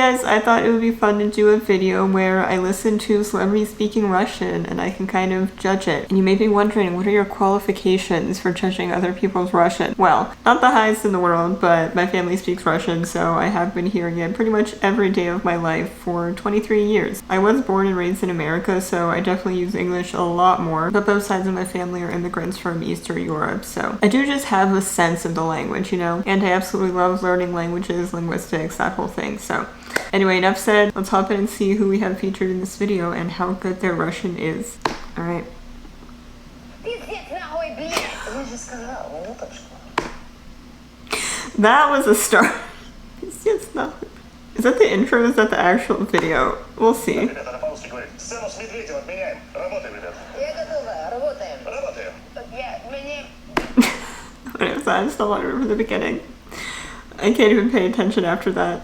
guys, I thought it would be fun to do a video where I listen to celebrities speaking Russian and I can kind of judge it. And you may be wondering, what are your qualifications for judging other people's Russian? Well, not the highest in the world, but my family speaks Russian, so I have been hearing it pretty much every day of my life for 23 years. I was born and raised in America, so I definitely use English a lot more, but both sides of my family are immigrants from Eastern Europe, so I do just have a sense of the language, you know? And I absolutely love learning languages, linguistics, that whole thing, so. Anyway, enough said, let's hop in and see who we have featured in this video and how good their Russian is. Alright. That was a start. Is that the intro or is that the actual video? We'll see. I'm still on it from the beginning. I can't even pay attention after that.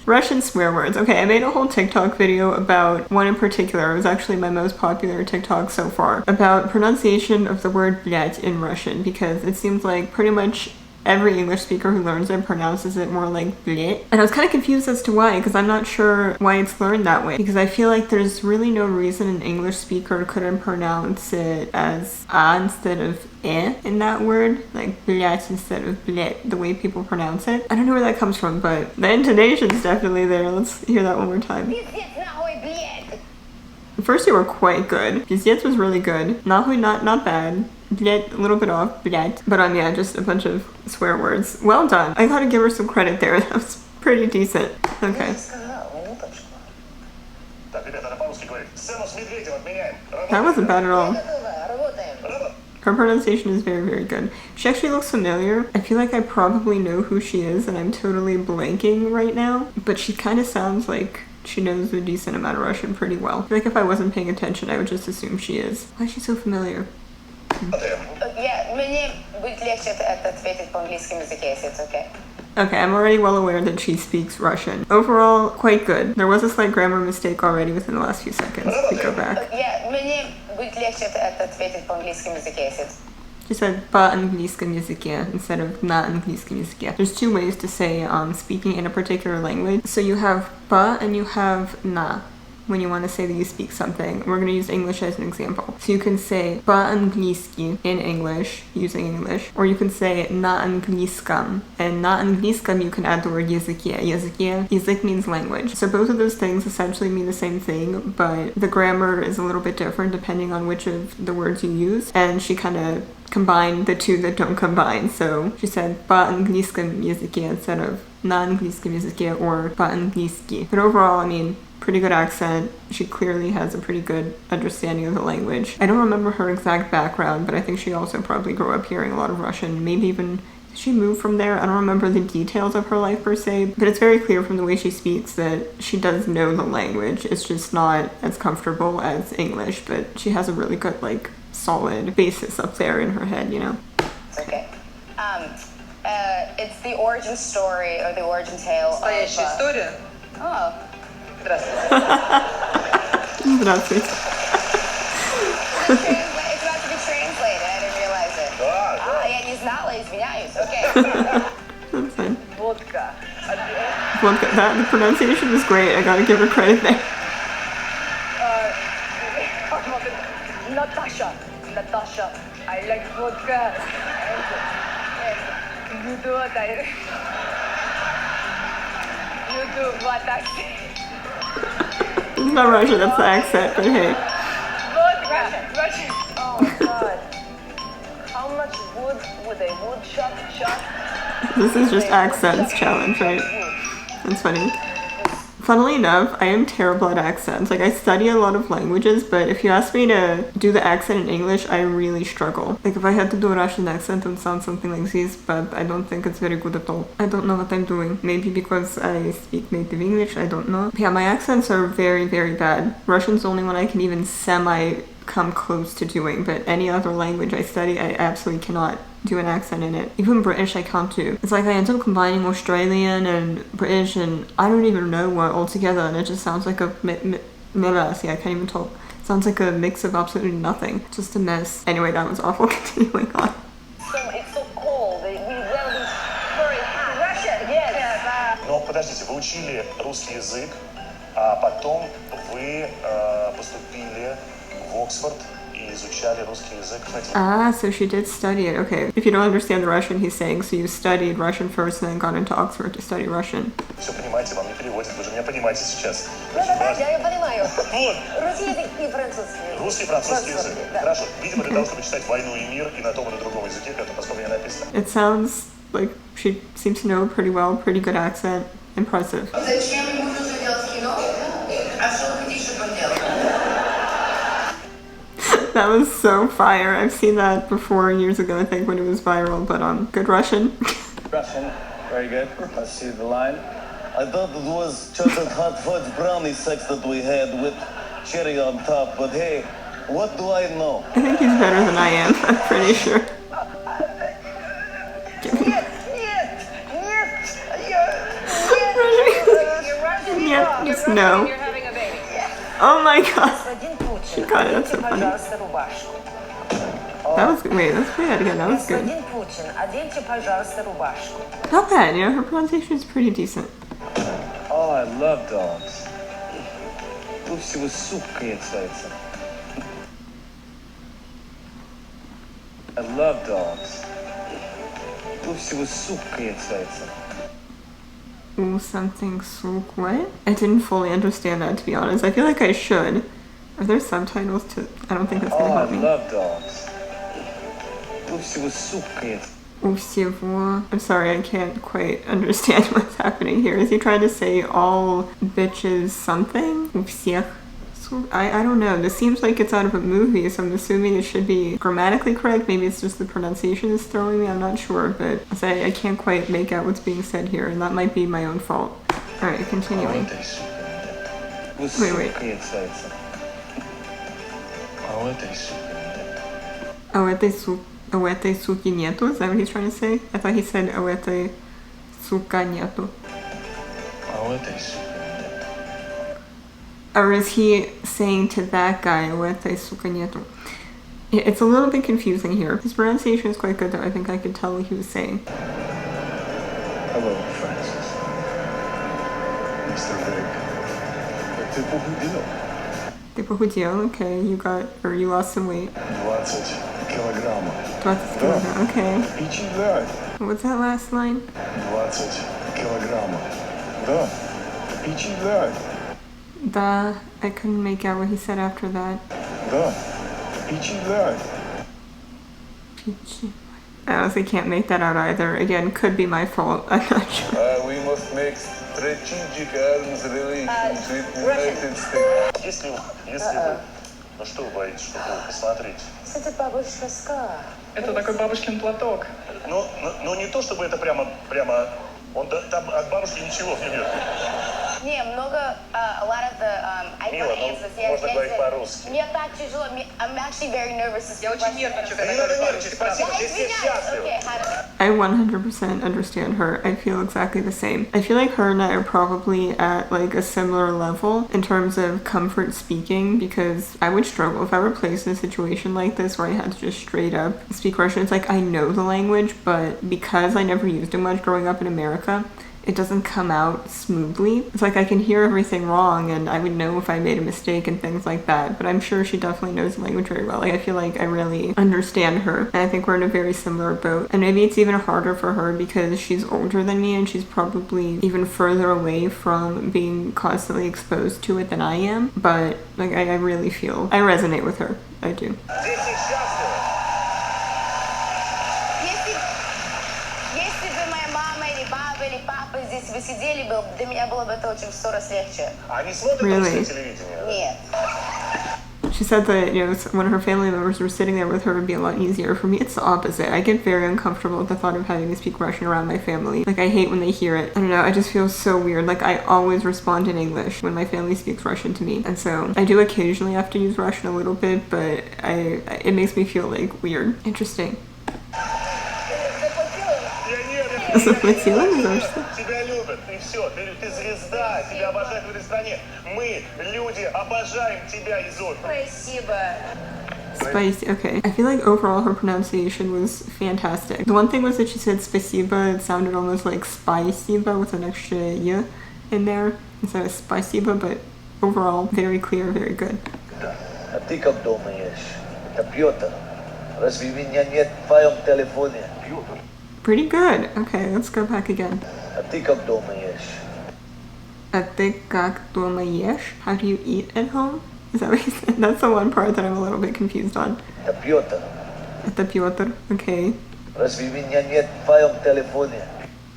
Russian swear words. Okay, I made a whole TikTok video about one in particular. It was actually my most popular TikTok so far. About pronunciation of the word blять in Russian, because it seems like pretty much every English speaker who learns it pronounces it more like bleh. And I was kind of confused as to why, because I'm not sure why it's learned that way. Because I feel like there's really no reason an English speaker couldn't pronounce it as a instead of in that word. Like blять instead of bleh, the way people pronounce it. I don't know where that comes from, but the intonation's definitely there. Let's hear that one more time. The first two were quite good. Pizdец was really good. Nahuy not bad. Blять, a little bit off, blять. But yeah, just a bunch of swear words. Well done. I gotta give her some credit there. That was pretty decent. Okay. That wasn't bad at all. Her pronunciation is very, very good. She actually looks familiar. I feel like I probably know who she is and I'm totally blanking right now. But she kind of sounds like she knows a decent amount of Russian pretty well. I feel like if I wasn't paying attention, I would just assume she is. Why is she so familiar? Okay, I'm already well aware that she speaks Russian. Overall, quite good. There was a slight grammar mistake already within the last few seconds. We go back. She said по английском языке instead of на английском языке. There's two ways to say speaking in a particular language. So you have по and you have на when you want to say that you speak something. We're going to use English as an example. So you can say по-английски in English, using English, or you can say на английском. And на английском you can add the word языке. Язык means language. So both of those things essentially mean the same thing, but the grammar is a little bit different depending on which of the words you use. And she kind of combined the two that don't combine. So she said по-английском языке instead of на английском языке or по-английски. But overall, I mean, pretty good accent. She clearly has a pretty good understanding of the language. I don't remember her exact background, but I think she also probably grew up hearing a lot of Russian. Maybe even she moved from there. I don't remember the details of her life per se, but it's very clear from the way she speaks that she does know the language. It's just not as comfortable as English, but she has a really good, like, solid basis up there in her head, you know? It's okay. It's the origin story or the origin tale of... Oh. Здравствуйте. It's about to be translated. I didn't realize it. Я не знала, извиняюсь. Okay. That's fine. Vodka. Vodka. The pronunciation was great. I gotta give her credit there. Natasha. I like vodka. And you do what you do what I say. It's not Russian, that's the accent, but hey. Russian. Oh god. How much wood would a woodchuck chuck? This is just accents challenge, right? That's funny. Funnily enough, I am terrible at accents. Like, I study a lot of languages, but if you ask me to do the accent in English, I really struggle. Like, if I had to do a Russian accent, it would sound something like this, but I don't think it's very good at all. I don't know what I'm doing. Maybe because I speak native English, I don't know. But yeah, my accents are very, very bad. Russian's the only one I can even come close to doing, but any other language I study, I absolutely cannot do an accent in it. Even British I can't do. It's like I end up combining Australian and British and I don't even know what altogether, and it just sounds like a see, I can't even talk. It sounds like a mix of absolutely nothing. Just a mess. Anyway, that was awful. Continuing on. Подождите, вы учили русский язык, а потом вы поступили в Оксфорд и изучали русский язык. Ah, so she did study it. Okay. If you don't understand the Russian, he's saying, so you studied Russian first and then got into Oxford to study Russian. Все понимаете, вам не переводит, вы же меня понимаете сейчас. Да, я понимаю. Вот. Русский язык и французский. Русский и французский язык. Да. Хорошо. Видимо, для того, чтобы читать «Войну и мир» и на том, и на другом языке, поскольку не написано. It sounds like she seems to know pretty well, pretty good accent. Impressive. Зачем ему нужно делать кино? А что вы хотите, чтобы он делал? That was so fire. I've seen that before years ago, I think, when it was viral, but good Russian. Russian, very good. Let's see the line. I thought it was chocolate hot fudge brownie sex that we had with cherry on top, but hey, what do I know? I think he's better than I am, I'm pretty sure. Yeah, just no. Oh my god. She got it, that's so funny. That was good. Wait, let's play that again. That was good. Not bad, you know, her pronunciation is pretty decent. Oh, I love dogs. Lucy was super excited. I love dogs. Lucy was super excited. Ooh, something souk. What? I didn't fully understand that, to be honest. I feel like I should. Are there subtitles to... I don't think that's gonna help me. I love dogs. Lucy was super. У всего... I'm sorry, I can't quite understand what's happening here. Is he trying to say all bitches something? У всех. I don't know. This seems like it's out of a movie, so I'm assuming it should be grammatically correct. Maybe it's just the pronunciation is throwing me. I'm not sure, but I can't quite make out what's being said here, and that might be my own fault. Alright, continuing. Wait. У этой суки нету? Is that what he's trying to say? I thought he said у этой сука нету. Or is he saying to that guy, у этой сука нету? It's a little bit confusing here. His pronunciation is quite good though. I think I could tell what he was saying. Hello, Francis. Mr. Rick. Ты похудел? Ты похудел? Okay, you lost some weight. 20 килограммов. 20 килограмм, okay. Впечатляет. What's that last line? 20 килограммов. Да, впечатляет. Da, I couldn't make out what he said after that. Да, впечатляет. I honestly can't make that out either. Again, could be my fault. I'm not sure. We must make strategic arms relations with United States. Если вы, ну что вы боитесь, что вы посмотрите? Это бабушка Ска. Это такой бабушкин платок. Ну не то, чтобы это прямо, он там от бабушки ничего в нем нет. Не, много, a lot of the, I Мила, know the answers. можно говорить по-русски. Мне так тяжело, I'm actually very nervous to speak Я очень нервничаю, когда Не надо говорю нервничать, по-русски. спасибо, ты все счастливы. I 100% understand her. I feel exactly the same. I feel like her and I are probably at like a similar level in terms of comfort speaking, because I would struggle if I were placed in a situation like this where I had to just straight up speak Russian. It's like I know the language, but because I never used it much growing up in America, it doesn't come out smoothly. It's like I can hear everything wrong and I would know if I made a mistake and things like that, but I'm sure she definitely knows the language very well. Like I feel like I really understand her, and I think we're in a very similar boat. And maybe it's even harder for her because she's older than me and she's probably even further away from being constantly exposed to it than I am, but like I really feel, I resonate with her. I do. Вы сидели бы, для меня было бы это очень в 100 раз легче. Они смотрят русское телевидение? Нет. She said that, you know, when her family members were sitting there with her, it would be a lot easier. For me, it's the opposite. I get very uncomfortable with the thought of having to speak Russian around my family. Like, I hate when they hear it. I don't know, I just feel so weird. Like, I always respond in English when my family speaks Russian to me. And so, I do occasionally have to use Russian a little bit, but it makes me feel, like, weird. Interesting. Заплатила, не за что? Тебя любят, и все, ты звезда, тебя обожают в этой стране. Мы, люди, обожаем тебя, Изоль. Спасибо. Spicy, okay. I feel like overall her pronunciation was fantastic. The one thing was that she said spasiba, it sounded almost like spasiba with an extra y. in there instead of спасибо, but overall very clear, very good. А ты как думаешь? Это Пётр. Разве меня нет в твоем телефоне? Пётр. Pretty good. Okay, let's go back again. А ты как думаешь? А ты как дома ешь? How do you eat at home? Is that what he said? That's the one part that I'm a little bit confused on. Это Пётр. Это Пётр. Okay. Разве меня нет в твоем телефоне?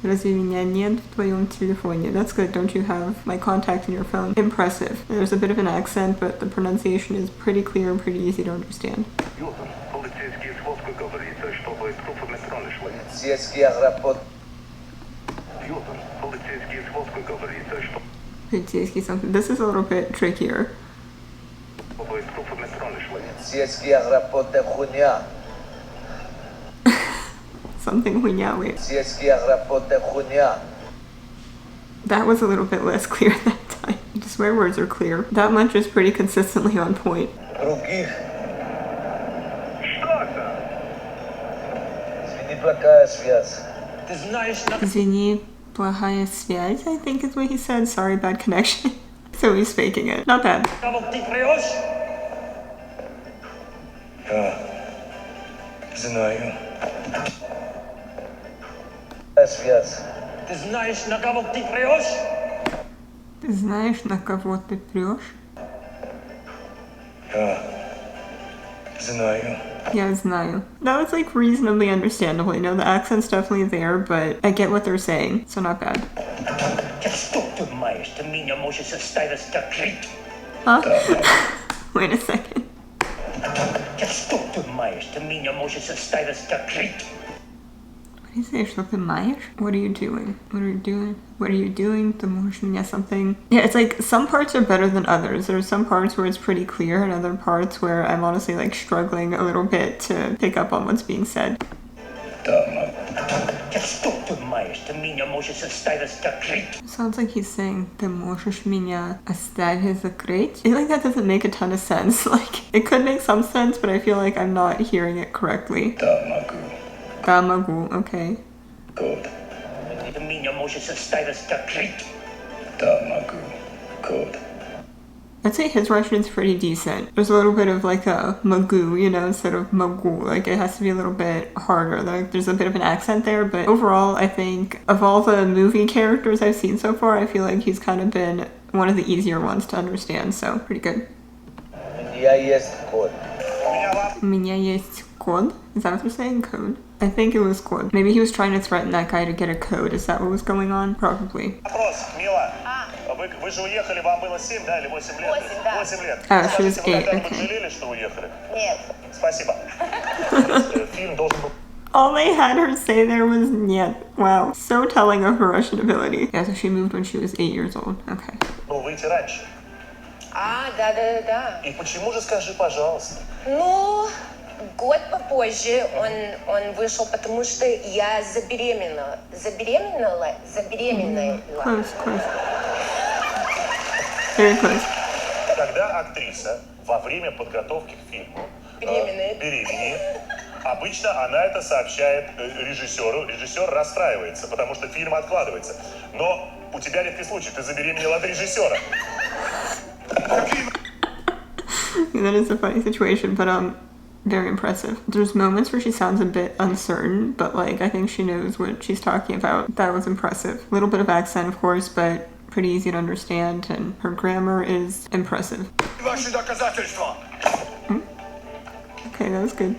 Разве меня нет в твоем телефоне? That's good. Don't you have my contact in your phone? Impressive. There's a bit of an accent, but the pronunciation is pretty clear and pretty easy to understand. Пётр, полицейский сводка говорится, что вы трупы метро нашли. Полицейский агропод. Пётр, полицейский сводка говорится, что Полицейский something. This is a little bit trickier. вы трупы метро нашли. Полицейский агропод это хуйня. Something хуйня, wait. Полицейский агропод это хуйня. That was a little bit less clear that time. The swear words are clear. That much is pretty consistently on point. Других. Что это? Извини, плохая связь. Ты знаешь, Извини, плохая связь, I think is what he said. Sorry, bad connection. So he's faking it. Not bad. кого ты врешь? Знаю. Связь. Ты знаешь, на кого ты врешь? Ты знаешь, на кого ты прешь? Знаю. Yeah, знаю. That was like reasonably understandable. You know, the accent's definitely there, but I get what they're saying, so not bad. Что ты думаешь? Ты меня можешь заставить закрыть? Huh? Wait a second. Что ты думаешь? Ты меня можешь заставить закрыть? What do you say? Что ты маешь? What are you doing? What are you doing? What are you doing? Ты можешь меня something. Yeah, it's like some parts are better than others. There are some parts where it's pretty clear and other parts where I'm honestly like struggling a little bit to pick up on what's being said. Что ты думаешь? Ты меня можешь заставить закрыть? Sounds like he's saying, ты можешь меня оставить закрыть? I feel like that doesn't make a ton of sense. Like, it could make some sense, but I feel like I'm not hearing it correctly. Да, могу, okay. Ты меня можешь заставить закрыть? I'd say his Russian is pretty decent. There's a little bit of like a могу, you know, instead of могу. Like, it has to be a little bit harder. Like, there's a bit of an accent there, but overall, I think of all the movie characters I've seen so far, I feel like he's kind of been one of the easier ones to understand, so pretty good. У меня есть код. У меня есть code? Is that what they're saying? Code? I think it was code. Maybe he was trying to threaten that guy to get a code. Is that what was going on? Probably. Вопрос, Мила. Вы же уехали, вам было 7, да, или 8 лет? 8, да. 8 лет. Oh, she was Скажите, вы 8, когда-нибудь okay. жалели, что уехали? Нет. Спасибо. Фильм должен был All they had her say there was нет. Wow. So telling of her Russian ability. Yeah, so she moved when she was 8 years old. Okay. выйти раньше. Да. И почему же, скажи, пожалуйста? Ну, год попозже он вышел, потому что я забеременела. Забеременела? Close, close. Very close. Когда актриса во время подготовки к фильму беременеет, обычно она это сообщает режиссеру. Режиссер расстраивается, потому что фильм откладывается. Но у тебя редкий случай, ты забеременела от режиссера. That is a funny situation, but very impressive. There's moments where she sounds a bit uncertain, but like I think she knows what she's talking about. That was impressive. A little bit of accent, of course, but pretty easy to understand, and her grammar is impressive. Ваши доказательства. Okay, that was good.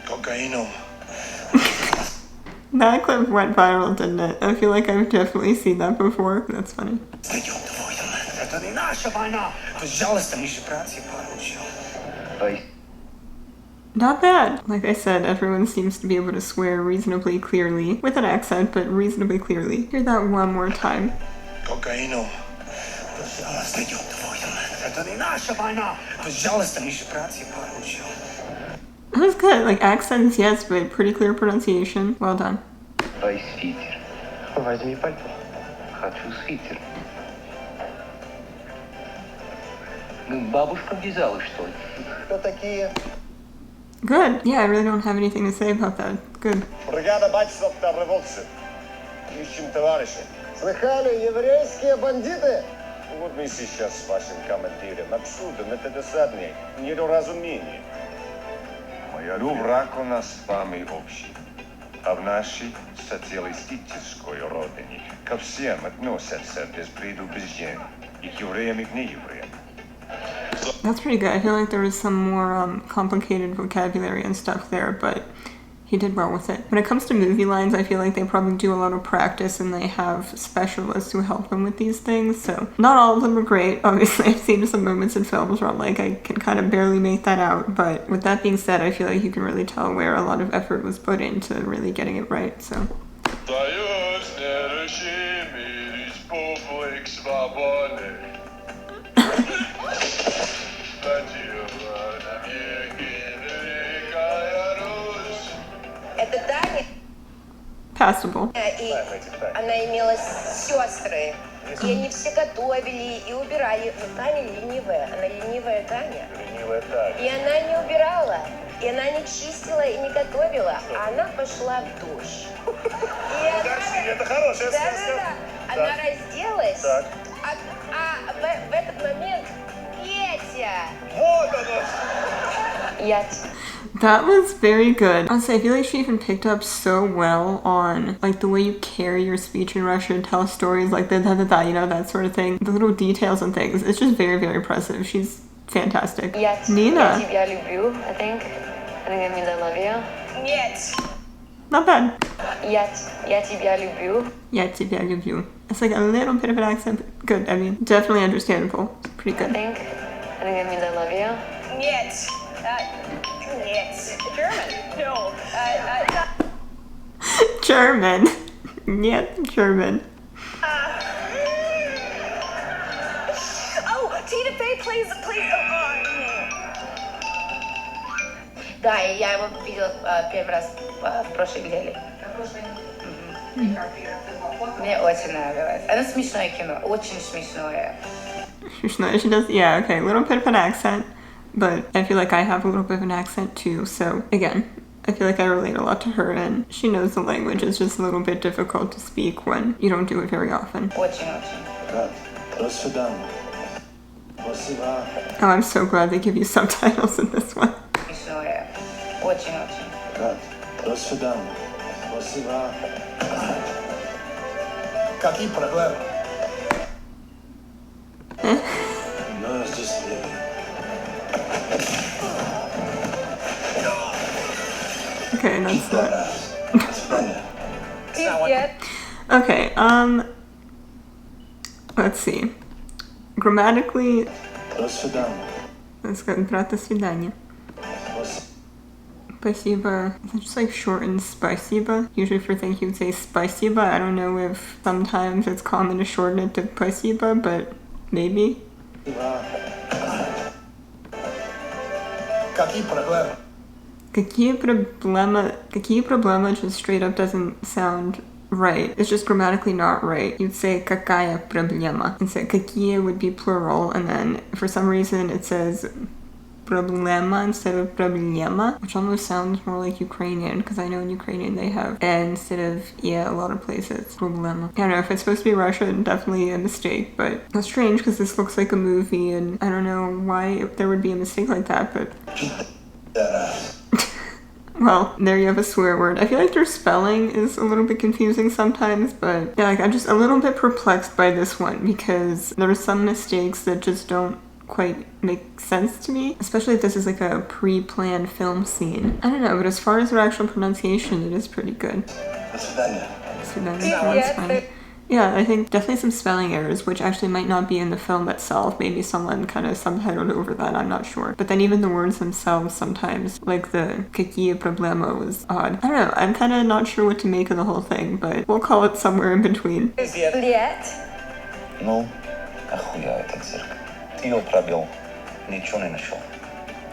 Кокаином. That clip went viral, didn't it? I feel like I've definitely seen that before. That's funny. Это не наша война. Пожалуйста, мы же братья по оружию. Not bad. Like I said, everyone seems to be able to swear reasonably clearly, with an accent, but reasonably clearly. Hear that one more time. Кокаином. Пожалуйста, это не наша война. Пожалуйста, мы же братья по оружию. That was good. Like, accents, yes, but pretty clear pronunciation. Well done. Свитер. Возьми пальто. Хочу свитер. Бабушка вязала, что ли? Кто такие? Good. Yeah, I really don't have anything to say about that. Good. Бригада батьсов на революцию. Ищем товарища. Слыхали, еврейские бандиты? Вот мы сейчас с вашим командиром обсудим это досадное недоразумение. Ну, враг у нас с вами общий. А в нашей социалистической родине ко всем относятся без предубеждений. И к евреям, и к неевреям. That's pretty good. I feel like there was some more complicated vocabulary and stuff there, but he did well with it. When it comes to movie lines, I feel like they probably do a lot of practice and they have specialists who help them with these things, so not all of them are great. Obviously, I've seen some moments in films where I'm like, I can kind of barely make that out, but with that being said, I feel like you can really tell where a lot of effort was put into really getting it right, so. Это Таня. Passable. И она имела сестры. И они все готовили и убирали. Но Таня ленивая. Она ленивая Таня. Ленивая Таня. И она не убирала. И она не чистила и не готовила. А она пошла в душ. Подожди, это хорошая сказка. Да. Она разделась. Так. А в этот момент Петя. Вот оно. That was very good. Honestly, I feel like she even picked up so well on like the way you carry your speech in Russian, tell stories like the da-da-da, you know, that sort of thing. The little details and things. It's just very, very impressive. She's fantastic. Nina. Я тебя люблю, I think. I think that means I love you. Нет. Not bad. Я тебя люблю. Я тебя люблю. It's like a little bit of an accent, but good. I mean, definitely understandable. Pretty I good. think that means I love you. Нет. Нет. German. No. German. Нет, German. Oh, Tina Fey plays. Да, я его видела первый раз в прошлой неделе. Мне очень нравилось. Оно смешное кино, очень смешное. She does, yeah, okay, a little bit of an accent, but I feel like I have a little bit of an accent too, so again, I feel like I relate a lot to her, and she knows the language. It's just a little bit difficult to speak when you don't do it very often. Очень-очень. Oh, I'm so glad they give you subtitles in this one. Смешное. Очень-очень. Какие проблемы? Okay, that's that. Привет. Okay, let's see. Grammatically, let's go. До свидания. Спасибо. Is that just like shortened спасибо? Usually for thank you would say спасибо. I don't know if sometimes it's common to shorten it to спасибо, but maybe. Какие проблемы? Какие проблемы just straight up doesn't sound right. It's just grammatically not right. You'd say какая проблема. Instead, какие would be plural, and then for some reason it says problema instead of problema, which almost sounds more like Ukrainian, because I know in Ukrainian they have e instead of a lot of places. Problema. I don't know if it's supposed to be Russian, definitely a mistake, but that's strange because this looks like a movie, and I don't know why there would be a mistake like that, but. Well, there you have a swear word. I feel like their spelling is a little bit confusing sometimes, but yeah, like I'm just a little bit perplexed by this one because there are some mistakes that just don't quite make sense to me, especially if this is like a pre-planned film scene. I don't know, but as far as their actual pronunciation, it is pretty good. That's fine. Yeah, I think definitely some spelling errors, which actually might not be in the film itself. Maybe someone kind of subtitled over that, I'm not sure. But then even the words themselves sometimes, like the какие проблема was odd. I don't know, I'm kind of not sure what to make of the whole thing, but we'll call it somewhere in between. Привет. Ну, охуя этот цирк. Ты его пробил, ничего не нашел.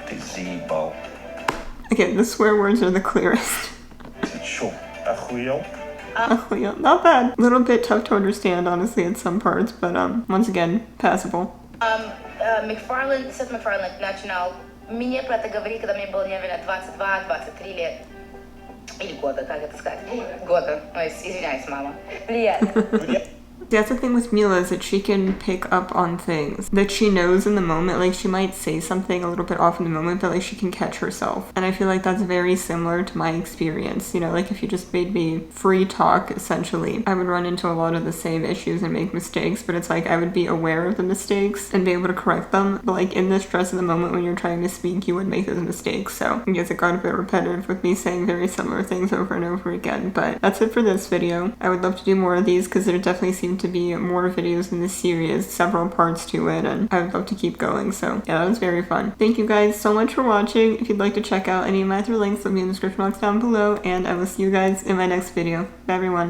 Ты заебал. Again, the swear words are the clearest. Ты чё, Охуел? Not bad. A little bit tough to understand, honestly, in some parts, but once again, passable. Сет Макфарлейн начинал мне про это говорить, когда мне было, наверное, 22-23 лет. Или года, как это сказать? Года. Ой, извиняюсь, мама. Влияет. That's the thing with Mila, is that she can pick up on things that she knows in the moment. Like, she might say something a little bit off in the moment, but like she can catch herself. And I feel like that's very similar to my experience. You know, like if you just made me free talk, essentially, I would run into a lot of the same issues and make mistakes, but it's like I would be aware of the mistakes and be able to correct them. But like in the stress of the moment when you're trying to speak, you would make those mistakes. So I guess it got a bit repetitive with me saying very similar things over and over again. But that's it for this video. I would love to do more of these because there definitely seem to be more videos in this series, several parts to it, and I would love to keep going. So yeah, that was very fun. Thank you guys so much for watching. If you'd like to check out any of my other links, they'll be in the description box down below, and I will see you guys in my next video. Bye everyone.